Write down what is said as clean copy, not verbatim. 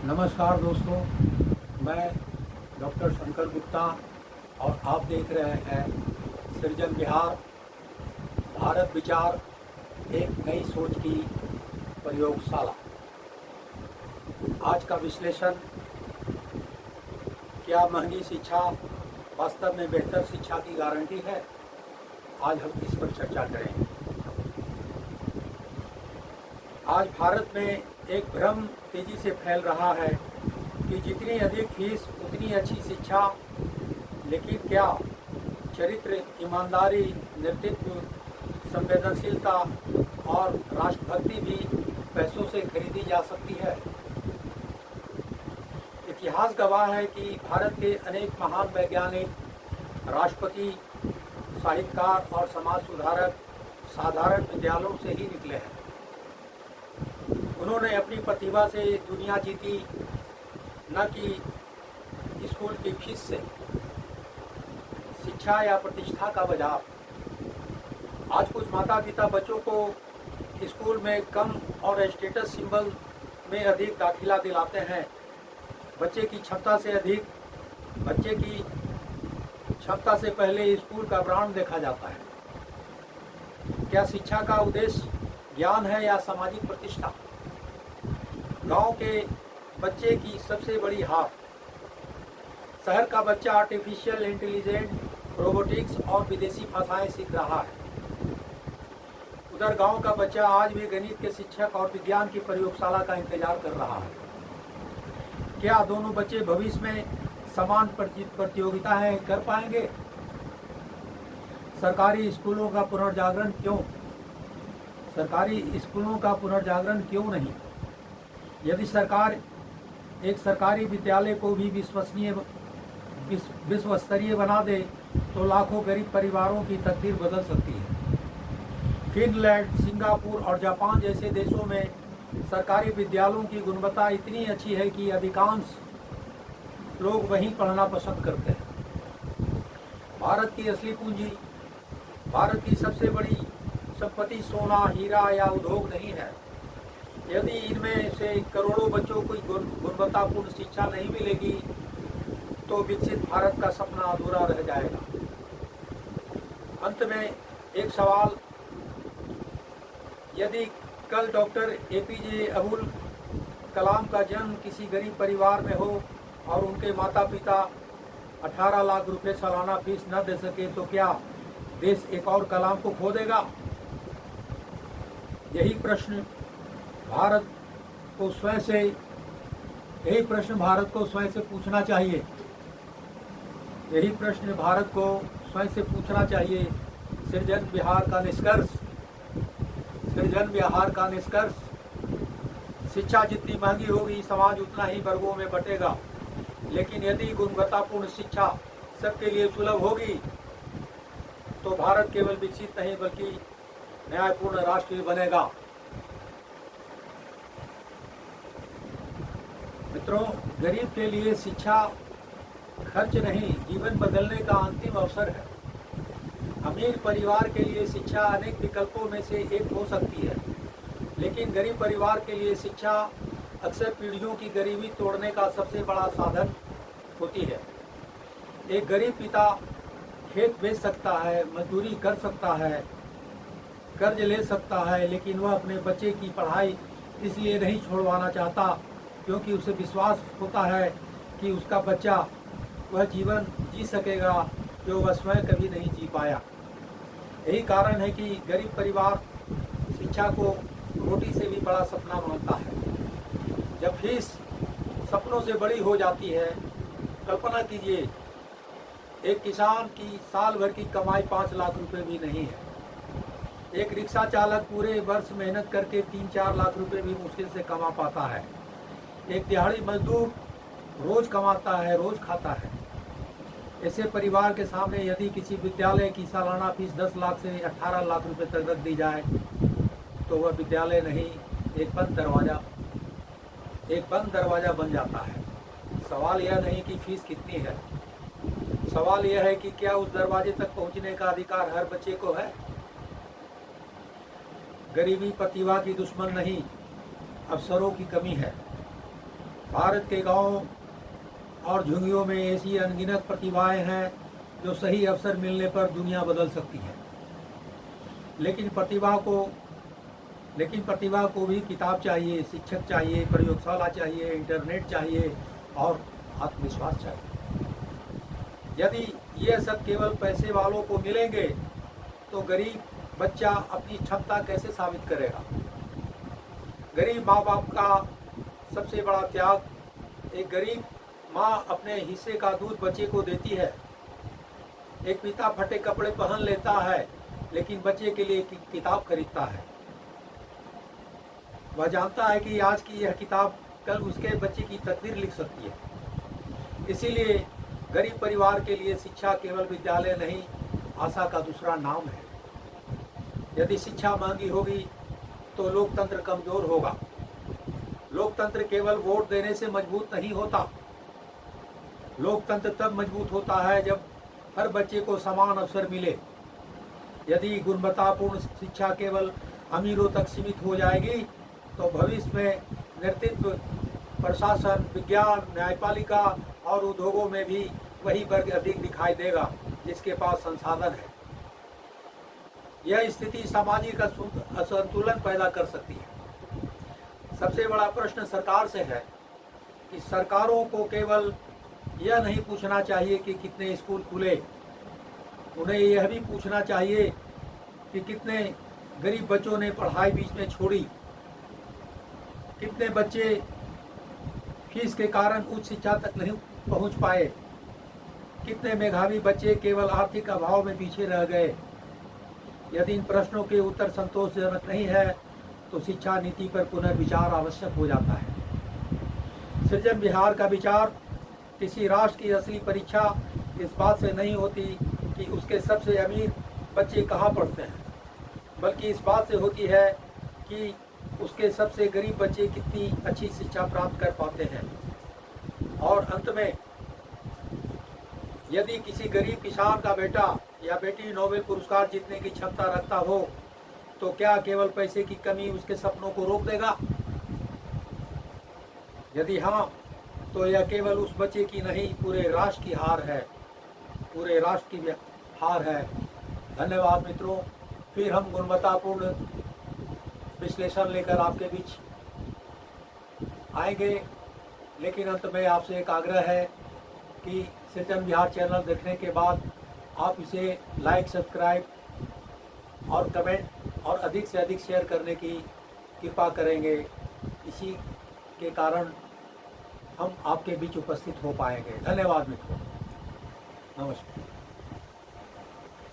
नमस्कार दोस्तों, मैं डॉक्टर शंकर गुप्ता और आप देख रहे हैं सृजन विहार भारत विचार, एक नई सोच की प्रयोगशाला। आज का विश्लेषण, क्या महंगी शिक्षा वास्तव में बेहतर शिक्षा की गारंटी है? आज हम इस पर चर्चा करेंगे। आज भारत में एक भ्रम तेजी से फैल रहा है कि जितनी अधिक फीस उतनी अच्छी शिक्षा, लेकिन क्या चरित्र, ईमानदारी, नेतृत्व, संवेदनशीलता और राष्ट्रभक्ति भी पैसों से खरीदी जा सकती है? इतिहास गवाह है कि भारत के अनेक महान वैज्ञानिक, राष्ट्रपति, साहित्यकार और समाज सुधारक साधारण विद्यालयों से ही निकले हैं। उन्होंने अपनी प्रतिभा से दुनिया जीती, न कि स्कूल की फीस से। शिक्षा या प्रतिष्ठा का बाजार। आज कुछ माता पिता बच्चों को स्कूल में कम और स्टेटस सिंबल में अधिक दाखिला दिलाते हैं। बच्चे की क्षमता से पहले स्कूल का ब्रांड देखा जाता है। क्या शिक्षा का उद्देश्य ज्ञान है या सामाजिक प्रतिष्ठा? गांव के बच्चे की सबसे बड़ी हार। शहर का बच्चा आर्टिफिशियल इंटेलिजेंस, रोबोटिक्स और विदेशी भाषाएं सीख रहा है। उधर गांव का बच्चा आज भी गणित के शिक्षक और विज्ञान की प्रयोगशाला का इंतजार कर रहा है। क्या दोनों बच्चे भविष्य में समान प्रतियोगिताएं कर पाएंगे? सरकारी स्कूलों का पुनर्जागरण क्यों? सरकारी स्कूलों का पुनर्जागरण क्यों नहीं? यदि सरकार एक सरकारी विद्यालय को भी विश्व स्तरीय बना दे तो लाखों गरीब परिवारों की तकदीर बदल सकती है। फिनलैंड, सिंगापुर और जापान जैसे देशों में सरकारी विद्यालयों की गुणवत्ता इतनी अच्छी है कि अधिकांश लोग वहीं पढ़ना पसंद करते हैं। भारत की असली पूंजी, भारत की सबसे बड़ी संपत्ति सोना, हीरा या उद्योग नहीं है। यदि इनमें से करोड़ों बच्चों को गुणवत्तापूर्ण शिक्षा नहीं मिलेगी तो विकसित भारत का सपना अधूरा रह जाएगा। अंत में एक सवाल, यदि कल डॉक्टर एपीजे अब्दुल कलाम का जन्म किसी गरीब परिवार में हो और उनके माता पिता 18 लाख रुपए सालाना फीस न दे सके तो क्या देश एक और कलाम को खो देगा? यही प्रश्न भारत को स्वयं से पूछना चाहिए। सृजन विहार का निष्कर्ष, शिक्षा जितनी महंगी होगी समाज उतना ही वर्गों में बटेगा। लेकिन यदि गुणवत्तापूर्ण शिक्षा सबके लिए सुलभ होगी तो भारत केवल विकसित नहीं बल्कि न्यायपूर्ण राष्ट्र बनेगा। मित्रों, गरीब के लिए शिक्षा खर्च नहीं, जीवन बदलने का अंतिम अवसर है। अमीर परिवार के लिए शिक्षा अनेक विकल्पों में से एक हो सकती है, लेकिन गरीब परिवार के लिए शिक्षा अक्सर पीढ़ियों की गरीबी तोड़ने का सबसे बड़ा साधन होती है। एक गरीब पिता खेत बेच सकता है, मजदूरी कर सकता है, कर्ज ले सकता है, लेकिन वह अपने बच्चे की पढ़ाई इसलिए नहीं छोड़वाना चाहता क्योंकि उसे विश्वास होता है कि उसका बच्चा वह जीवन जी सकेगा जो वह स्वयं कभी नहीं जी पाया। यही कारण है कि गरीब परिवार शिक्षा को रोटी से भी बड़ा सपना मानता है। जब फीस सपनों से बड़ी हो जाती है, कल्पना कीजिए, एक किसान की साल भर की कमाई 5 लाख रुपए भी नहीं है। एक रिक्शा चालक पूरे वर्ष मेहनत करके 3-4 लाख रुपए भी मुश्किल से कमा पाता है। एक दिहाड़ी मजदूर रोज कमाता है, रोज खाता है। ऐसे परिवार के सामने यदि किसी विद्यालय की सालाना फीस 10 लाख से 18 लाख रुपए तक रख दी जाए तो वह विद्यालय नहीं, एक बंद दरवाज़ा बन जाता है। सवाल यह नहीं कि फीस कितनी है, सवाल यह है कि क्या उस दरवाजे तक पहुंचने का अधिकार हर बच्चे को है? गरीबी प्रतिभा की दुश्मन नहीं, अवसरों की कमी है। भारत के गांवों और झुंगियों में ऐसी अनगिनत प्रतिभाएं हैं जो सही अवसर मिलने पर दुनिया बदल सकती है। लेकिन प्रतिभा को भी किताब चाहिए, शिक्षक चाहिए, प्रयोगशाला चाहिए, इंटरनेट चाहिए और आत्मविश्वास चाहिए। यदि ये सब केवल पैसे वालों को मिलेंगे तो गरीब बच्चा अपनी क्षमता कैसे साबित करेगा? गरीब माँ बाप का सबसे बड़ा त्याग, एक गरीब माँ अपने हिस्से का दूध बच्चे को देती है। एक पिता फटे कपड़े पहन लेता है लेकिन बच्चे के लिए किताब खरीदता है। वह जानता है कि आज की यह किताब कल उसके बच्चे की तकदीर लिख सकती है। इसीलिए गरीब परिवार के लिए शिक्षा केवल विद्यालय नहीं, आशा का दूसरा नाम है। यदि शिक्षा महंगी होगी तो लोकतंत्र कमजोर होगा। लोकतंत्र केवल वोट देने से मजबूत नहीं होता। लोकतंत्र तब मजबूत होता है जब हर बच्चे को समान अवसर मिले। यदि गुणवत्तापूर्ण शिक्षा केवल अमीरों तक सीमित हो जाएगी तो भविष्य में नेतृत्व, प्रशासन, विज्ञान, न्यायपालिका और उद्योगों में भी वही वर्ग अधिक दिखाई देगा जिसके पास संसाधन है। यह स्थिति सामाजिक असंतुलन पैदा कर सकती है। सबसे बड़ा प्रश्न सरकार से है कि सरकारों को केवल यह नहीं पूछना चाहिए कि कितने स्कूल खुले, उन्हें यह भी पूछना चाहिए कि कितने गरीब बच्चों ने पढ़ाई बीच में छोड़ी, कितने बच्चे फीस के कारण उच्च शिक्षा तक नहीं पहुंच पाए, कितने मेधावी बच्चे केवल आर्थिक अभाव में पीछे रह गए। यदि इन प्रश्नों के उत्तर संतोषजनक नहीं है तो शिक्षा नीति पर पुनर्विचार आवश्यक हो जाता है। सृजन बिहार का विचार किसी राष्ट्र की असली परीक्षा इस बात से नहीं होती कि उसके सबसे अमीर बच्चे कहाँ पढ़ते हैं, बल्कि इस बात से होती है कि उसके सबसे गरीब बच्चे कितनी अच्छी शिक्षा प्राप्त कर पाते हैं। और अंत में, यदि किसी गरीब किसान का बेटा या बेटी नोबेल पुरस्कार जीतने की क्षमता रखता हो तो क्या केवल पैसे की कमी उसके सपनों को रोक देगा? यदि हाँ, तो यह केवल उस बच्चे की नहीं, पूरे राष्ट्र की हार है, पूरे राष्ट्र की हार है। धन्यवाद मित्रों। फिर हम गुणवत्तापूर्ण विश्लेषण लेकर आपके बीच आएंगे, लेकिन अंत में आपसे एक आग्रह है कि सृजन बिहार चैनल देखने के बाद आप इसे लाइक, सब्सक्राइब और कमेंट और अधिक से अधिक शेयर करने की कृपा करेंगे। इसी के कारण हम आपके बीच उपस्थित हो पाएंगे। धन्यवाद मित्रों। नमस्कार।